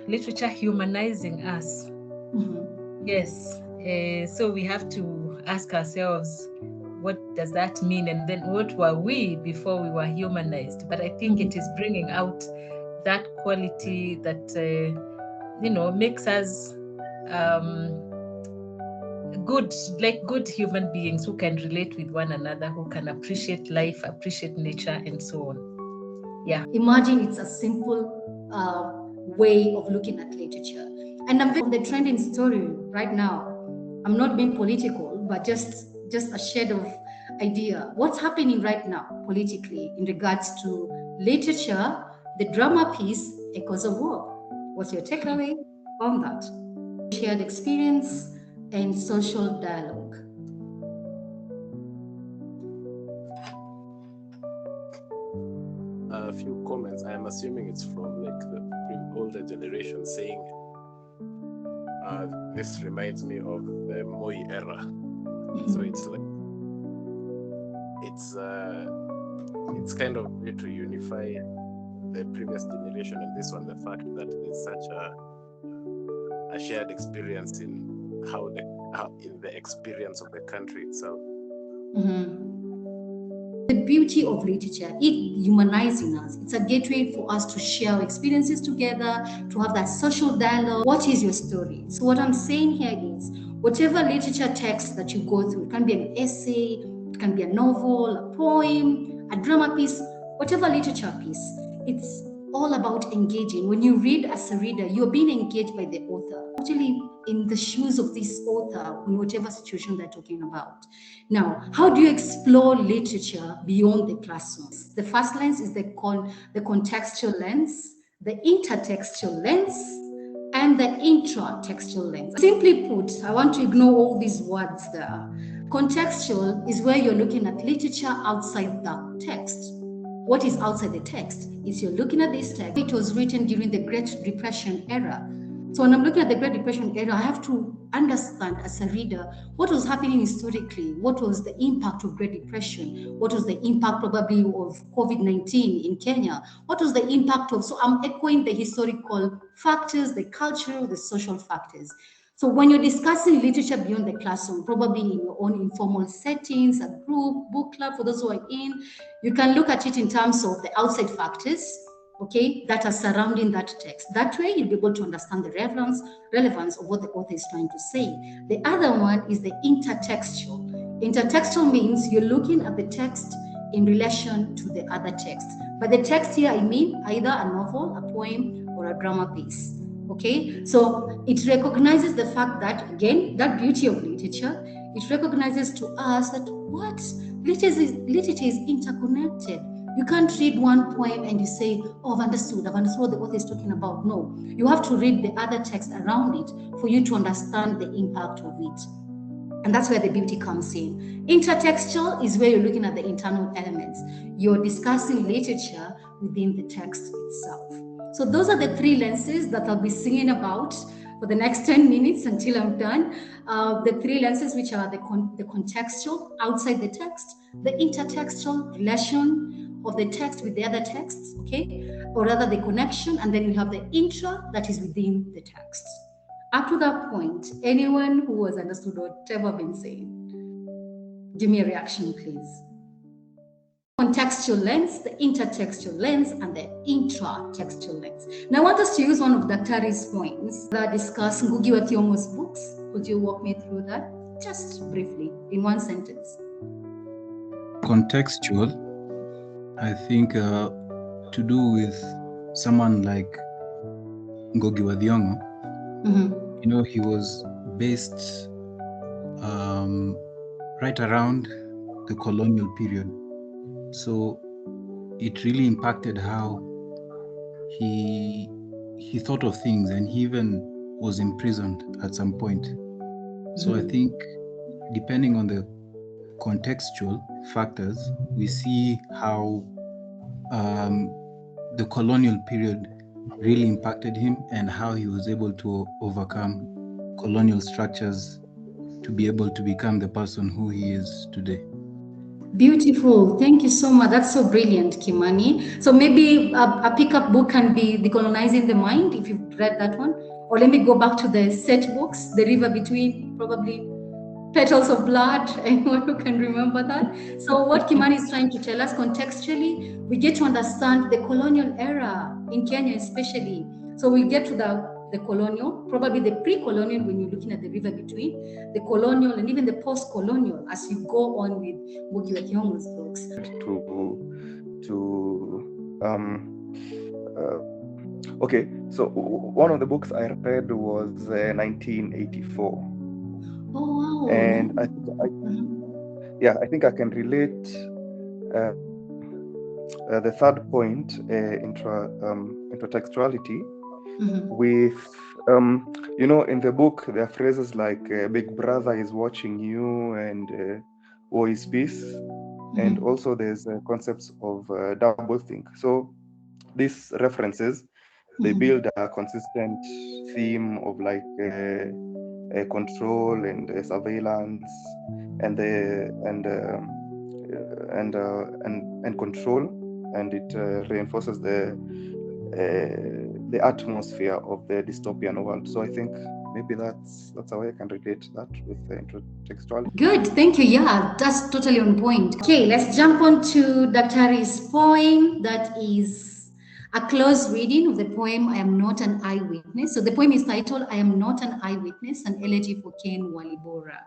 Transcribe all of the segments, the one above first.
literature humanizing us. Yes. So we have to ask ourselves, what does that mean? And then what were we before we were humanized? But I think it is bringing out that quality that, makes us good human beings who can relate with one another, who can appreciate life, appreciate nature, and so on. Yeah. Imagine it's a simple way of looking at literature. And I'm on the trending story right now. I'm not being political, but just a shade of idea. What's happening right now politically in regards to literature, the drama piece, Echoes of War? What's your takeaway on that? Shared experience and social dialogue. A few comments. I am assuming it's from like the older generation saying, this reminds me of the Moi era. So it's like it's kind of way to unify the previous generation and this one, the fact that there's such a shared experience in how in the experience of the country itself. The beauty of literature, it humanizing us. It's a gateway for us to share our experiences together, to have that social dialogue. What is your story? So what I'm saying here is, whatever literature text that you go through, it can be an essay, it can be a novel, a poem, a drama piece, whatever literature piece, it's all about engaging. When you read as a reader, you're being engaged by the author, actually in the shoes of this author in whatever situation they're talking about. Now, how do you explore literature beyond the classroom? The first lens is the contextual lens, the intertextual lens, and the intratextual lens. Simply put, I want to ignore all these words there. Contextual is where you're looking at literature outside the text. What is outside the text is you're looking at this text. It was written during the Great Depression era. So when I'm looking at the Great Depression era, I have to understand as a reader what was happening historically, what was the impact of Great Depression, what was the impact probably of COVID-19 in Kenya, what was the impact of, so I'm echoing the historical factors, the cultural, the social factors. So when you're discussing literature beyond the classroom, probably in your own informal settings, a group, book club, for those who are in, you can look at it in terms of the outside factors, okay, that are surrounding that text. That way, you'll be able to understand the relevance of what the author is trying to say. The other one is the intertextual. Intertextual means you're looking at the text in relation to the other text. But the text here, I mean either a novel, a poem, or a drama piece. Okay, so it recognizes the fact that, again, that beauty of literature, it recognizes to us that what? Literature is interconnected. You can't read one poem and you say, oh, I've understood what the author is talking about. No, you have to read the other text around it for you to understand the impact of it. And that's where the beauty comes in. Intertextual is where you're looking at the internal elements. You're discussing literature within the text itself. So those are the three lenses that I'll be singing about for the next 10 minutes until I'm done. The three lenses, which are the contextual, outside the text, the intertextual, relation of the text with the other texts, okay? Or rather the connection, and then you have the intra that is within the text. Up to that point, anyone who has understood whatever I've been saying, give me a reaction, please. Contextual lens, the intertextual lens, and the intratextual lens. Now I want us to use one of Daktari's points that discuss Ngugi wa Thiong'o's books. Could you walk me through that? Just briefly, in one sentence. Contextual, I think, to do with someone like Ngugi wa Thiong'o. You know, he was based right around the colonial period. So it really impacted how he thought of things, and he even was imprisoned at some point. So I think depending on the contextual factors, we see how the colonial period really impacted him and how he was able to overcome colonial structures to be able to become the person who he is today. Beautiful. Thank you so much. That's so brilliant, Kimani. So maybe a pickup book can be Decolonizing the Mind, if you've read that one. Or let me go back to the set books, The River Between, probably Petals of Blood. Anyone who can remember that? So what Kimani is trying to tell us contextually, we get to understand the colonial era in Kenya especially. So we get to the colonial, probably the pre-colonial when you're looking at the river between, the colonial and even the post-colonial as you go on with Ngugi wa Thiong'o's books. Okay, so one of the books I read was 1984. Oh wow! And I think I can relate the third point, intertextuality, with in the book there are phrases like Big Brother is watching you and war is peace, and also there's concepts of doublethink. So these references, they build a consistent theme of like control and surveillance and control, and it reinforces the atmosphere of the dystopian world. So I think maybe that's how I can relate that with intertextuality. Good, thank you. Yeah, that's totally on point. Okay, let's jump on to Daktari's poem. That is a close reading of the poem, I Am Not an Eyewitness. So the poem is titled, I Am Not an Eyewitness, an elegy for Ken Walibora.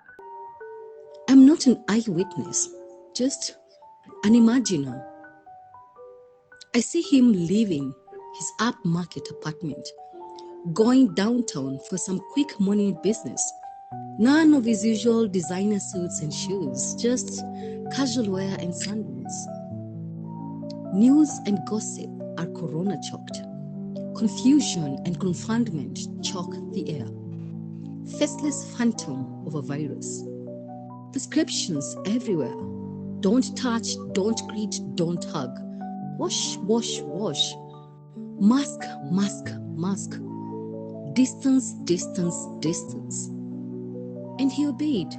I'm not an eyewitness, just an imaginer. I see him leaving his upmarket apartment, going downtown for some quick morning business. None of his usual designer suits and shoes, just casual wear and sandals. News and gossip are corona choked. Confusion and confoundment choke the air. Faceless phantom of a virus. Prescriptions everywhere. Don't touch, don't greet, don't hug. Wash, wash, wash. Mask, mask, mask. Distance, distance, distance. And he obeyed,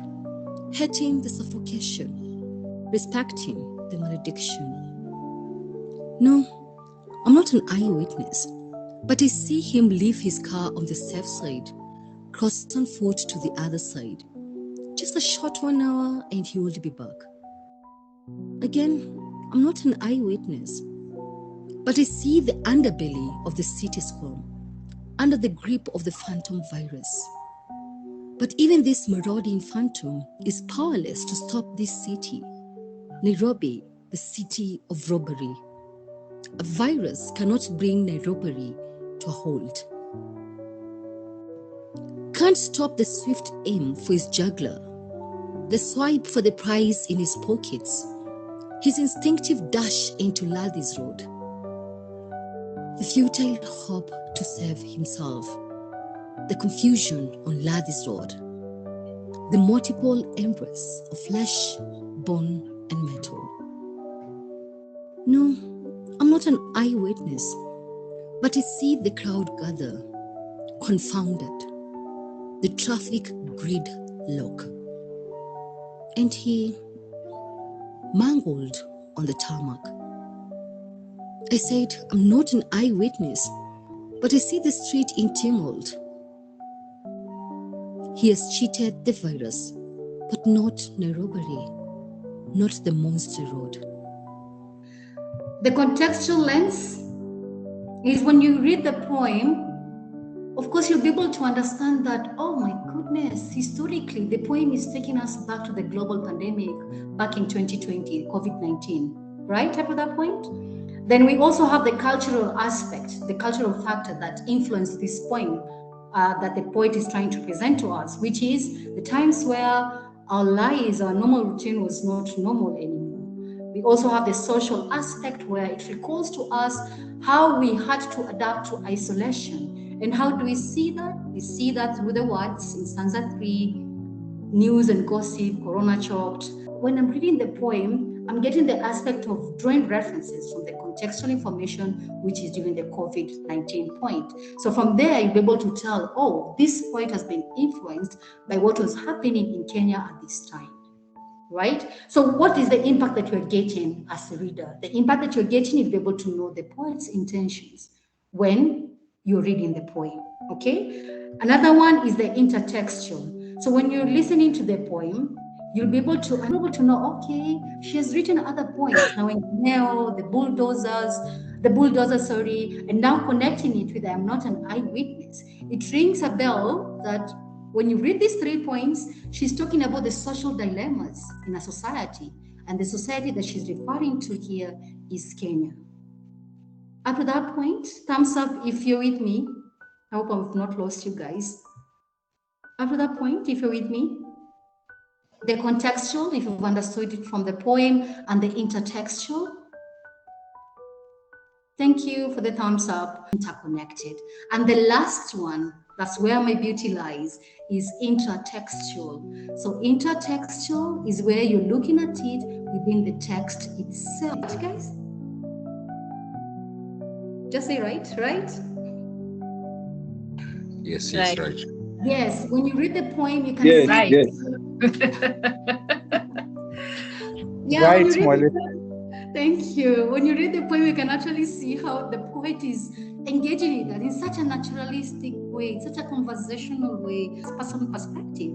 hating the suffocation, respecting the malediction. No, I'm not an eyewitness, but I see him leave his car on the safe side, cross on foot to the other side. Just a short 1 hour and he will be back. Again, I'm not an eyewitness, but I see the underbelly of the city swarm, under the grip of the phantom virus. But even this marauding phantom is powerless to stop this city, Nairobi, the city of robbery. A virus cannot bring Nairobi to a halt. Can't stop the swift aim for his juggler, the swipe for the prize in his pockets, his instinctive dash into Laddi's Road, the futile hope to save himself, the confusion on Laddi's Road, the multiple embrace of flesh, bone, and metal. No, I'm not an eyewitness, but I see the crowd gather, confounded, the traffic grid lock, and he mangled on the tarmac. I said, I'm not an eyewitness, but I see the street in tumult. He has cheated the virus, but not Nairobi, not the monster road. The contextual lens is when you read the poem, of course, you'll be able to understand that, oh my goodness, historically, the poem is taking us back to the global pandemic back in 2020, COVID-19, right? Up to that point. Then we also have the cultural aspect, the cultural factor that influenced this poem that the poet is trying to present to us, which is the times where our lives, our normal routine was not normal anymore. We also have the social aspect where it recalls to us how we had to adapt to isolation. And how do we see that? We see that through the words in stanza 3, news and gossip, corona choked. When I'm reading the poem, I'm getting the aspect of drawing references from the contextual information, which is during the COVID-19 point. So from there, you'll be able to tell, oh, this poet has been influenced by what was happening in Kenya at this time. right? So what is the impact that you're getting as a reader? The impact that you're getting is to be able to know the poet's intentions when you're reading the poem, okay? Another one is the intertextual. So when you're listening to the poem, you'll be able to know, okay, she has written other poems, now in Neo, the bulldozer, sorry, and now connecting it with I'm not an eyewitness. It rings a bell that when you read these 3 points, she's talking about the social dilemmas in a society, and the society that she's referring to here is Kenya. Up to that point, thumbs up if you're with me. I hope I've not lost you guys. Up to that point, if you're with me, the contextual, if you've understood it from the poem, and the intertextual. Thank you for the thumbs up. Interconnected. And the last one, that's where my beauty lies, is intertextual. So intertextual is where you're looking at it within the text itself. Right, guys? Just say right? Yes, Right. right. Yes, when you read the poem, you can Yes, see. Right. yes. Yeah, Right, when you read Mwalimu. thank you. When you read the poem, you can actually see how the poet is engaging in that in such a naturalistic way, such a conversational way, personal perspective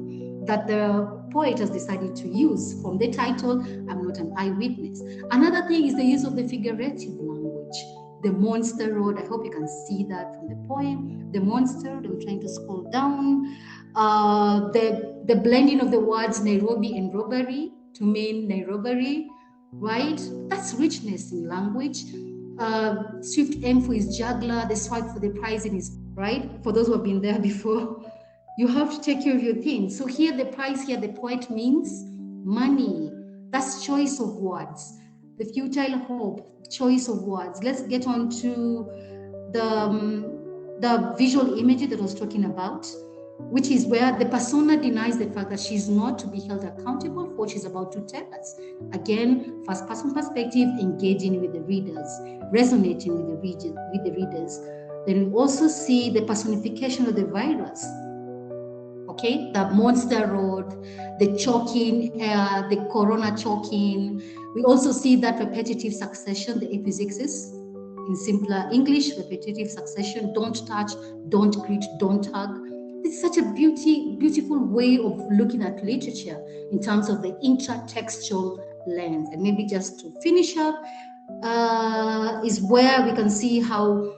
that the poet has decided to use from the title, I'm Not an Eyewitness. Another thing is the use of the figurative language. The monster road, I hope you can see that from the poem. The monster road, I'm trying to scroll down. The blending of the words Nairobi and robbery to mean Nairobi, right? That's richness in language. Swift aim for his juggler, the swipe for the prize in his, right? For those who have been there before, you have to take care of your things. So here the prize, here the poet means money. That's choice of words. The futile hope, choice of words. Let's get on to the visual image that I was talking about, which is where the persona denies the fact that she's not to be held accountable for what she's about to tell us. Again, first person perspective, engaging with the readers, resonating with the readers. Then we also see the personification of the virus. Okay, the monster road, the choking, the corona choking. We also see that repetitive succession, the epizixis. In simpler English, repetitive succession, don't touch, don't greet, don't hug. It's such a beautiful way of looking at literature in terms of the intertextual lens. And maybe just to finish up, is where we can see how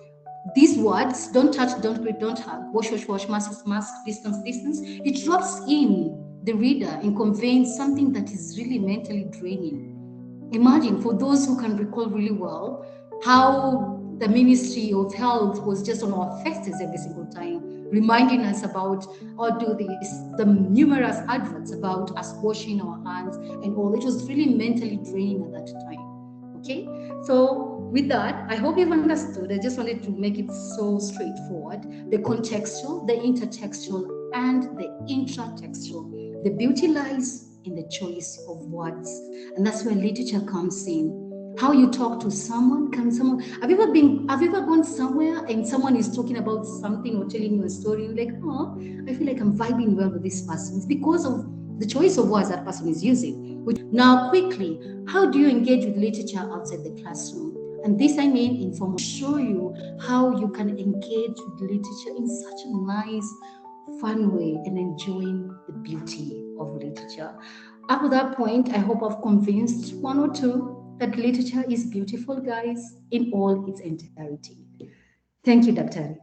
these words, don't touch, don't greet, don't hug, wash, mask, distance, it drops in the reader in conveying something that is really mentally draining. Imagine, for those who can recall really well, how the Ministry of Health was just on our faces every single time, reminding us about, or do this, the numerous adverts about us washing our hands and all. It was really mentally draining at that time. Okay, so with that, I hope you've understood. I just wanted to make it so straightforward. The contextual, the intertextual, and the intratextual. The beauty lies in the choice of words. And that's where literature comes in. How you talk to someone, have you ever gone somewhere and someone is talking about something or telling you a story, and you're like, oh, I feel like I'm vibing well with this person. It's because of the choice of words that person is using. Now, quickly, how do you engage with literature outside the classroom? And this I mean informal. Show you how you can engage with literature in such a nice, fun way and enjoying the beauty of literature. Up to that point, I hope I've convinced one or two that literature is beautiful, guys, in all its entirety. Thank you, Dr.